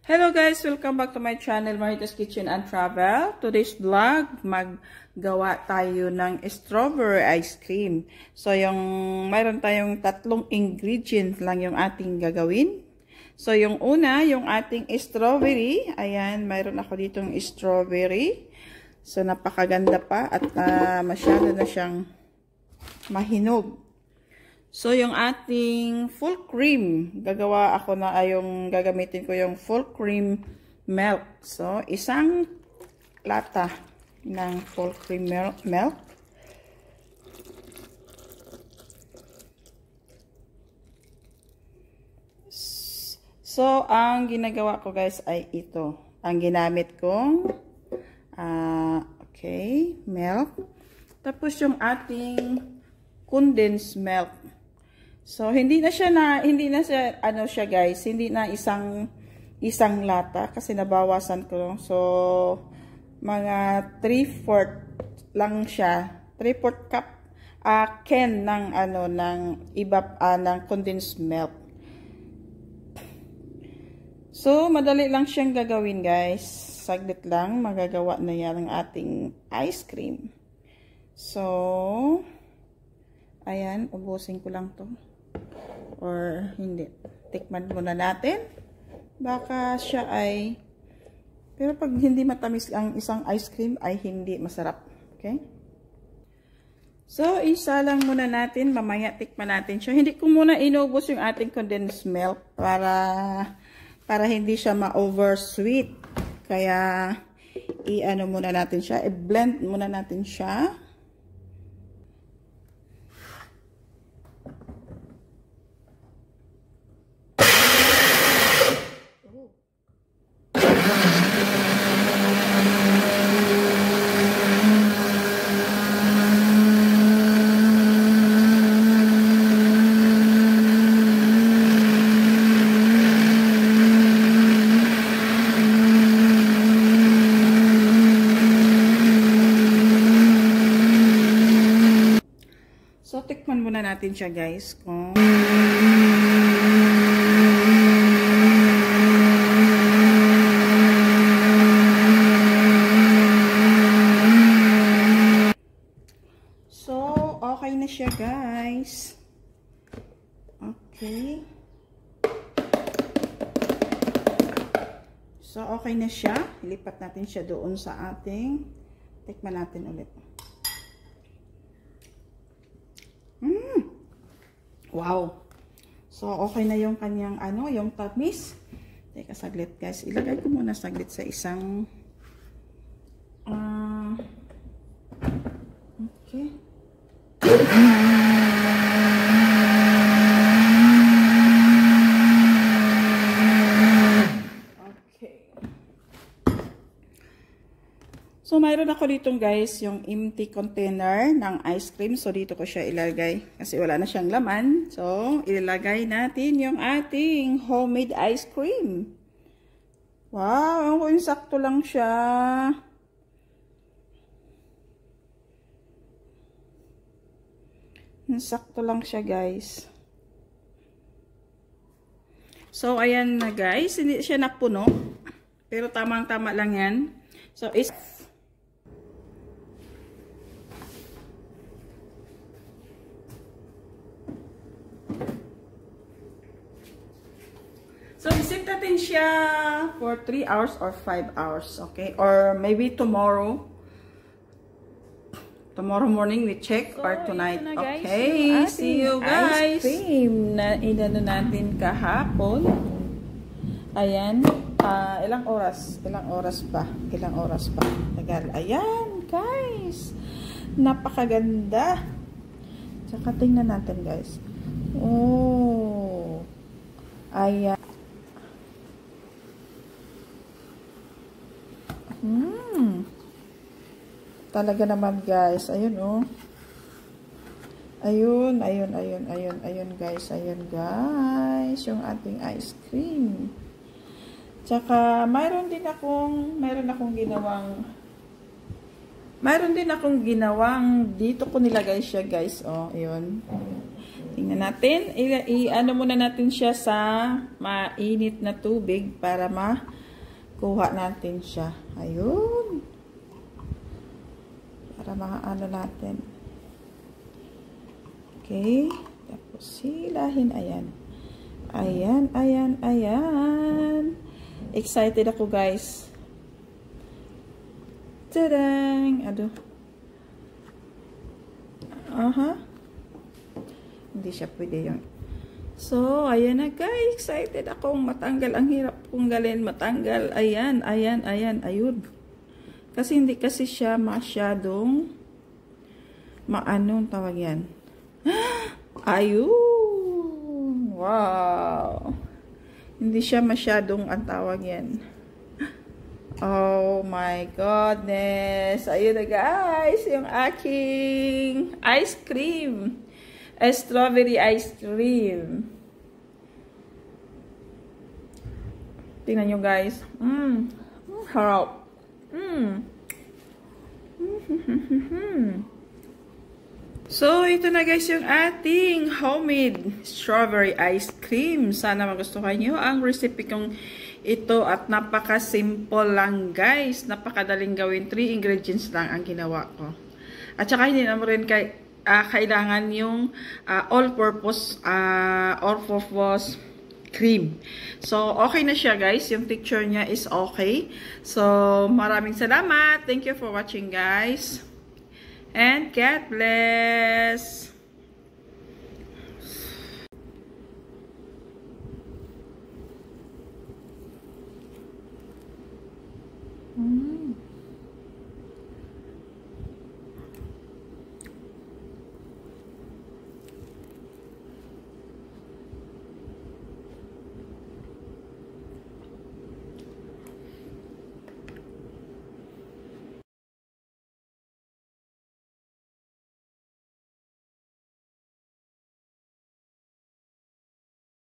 Hello guys! Welcome back to my channel, Marita's Kitchen and Travel. Today's vlog, maggawa tayo ng strawberry ice cream. So, mayroon tayong tatlong ingredients lang yung ating gagawin. So, yung una, yung ating strawberry. Ayan, mayroon ako ditong strawberry. So, napakaganda pa at masyado na siyang mahinog. So, yung ating full cream, gagamitin ko yung full cream milk. So, isang lata ng full cream milk. So, ang ginagawa ko guys ay ito. Ang ginamit kong, milk. Tapos yung ating condensed milk. So, hindi na siya guys, hindi na isang lata kasi nabawasan ko. So, mga 3/4 lang siya. 3/4 cup can ng ng condensed milk. So, madali lang siyang gagawin, guys. Saglit lang magagawa na 'yan ang ating ice cream. So, ayan, ubusin ko lang 'to. Or hindi, tikman muna natin, baka siya ay, pero pag hindi matamis ang isang ice cream ay hindi masarap. Okay, so isa lang muna natin, mamaya tikman natin siya. Hindi ko muna inubos yung ating condensed milk para hindi siya ma-over sweet, kaya muna natin siya, i-blend muna natin siya. So, tikman muna natin siya guys. So, okay na siya guys. Okay. So, okay na siya. Ilipat natin siya doon sa ating, tikman natin ulit. Wow. So, okay na yung kanyang, yung tamis. Teka, saglit guys. Ilagay ko muna saglit sa isang, okay. So, mayroon ako ditong guys, yung empty container ng ice cream. So, dito ko siya ilagay kasi wala na siyang laman. So, ilalagay natin yung ating homemade ice cream. Wow, ang sakto lang siya. Sakto lang siya guys. So, ayan na guys. Hindi siya napuno. Pero tamang-tama lang yan. So, isit natin siya for 3 hours or 5 hours, okay? Or maybe tomorrow morning we check, so, or tonight. Guys, okay, see you guys. Ice cream na inano natin kahapon. Ayan, ilang oras pa. Tagal. Ayan, guys. Napakaganda. Tsaka tingnan natin, guys. Oh. Ayan. Talaga naman guys. Ayun oh. Ayun guys. Ayun guys. Yung ating ice cream. Tsaka mayroon din akong ginawang dito ko nilagay siya guys. Oh, ayun. Tingnan natin. I-ano muna natin siya sa mainit na tubig para makuha natin siya. Ayun. Para maano natin. Okay. Tapos silahin. Ayan. Ayan, ayan, ayan. Excited ako, guys. Tadang! Ado. Aha. Hindi siya pwede yun. So, ayan na, guys. Excited akong matanggal. Ang hirap kong galin matanggal. Ayan, ayan, ayan. Ayun. Kasi hindi kasi siya masyadong maanong tawag yan. Ayun. Wow. Hindi siya masyadong ang tawag yan. Oh my goodness. Ayun na, guys. Yung aking ice cream. Strawberry ice cream. Tingnan nyo, guys. Harap. So, ito na, guys, yung ating homemade strawberry ice cream. Sana magustuhan nyo ang recipe kong ito at napaka-simple lang, guys. Napakadaling gawin. 3 ingredients lang ang ginawa ko. At saka hindi naman rin kailangan yung all-purpose cream. So, okay na siya, guys. Yung texture niya is okay. So, maraming salamat. Thank you for watching, guys. And God bless.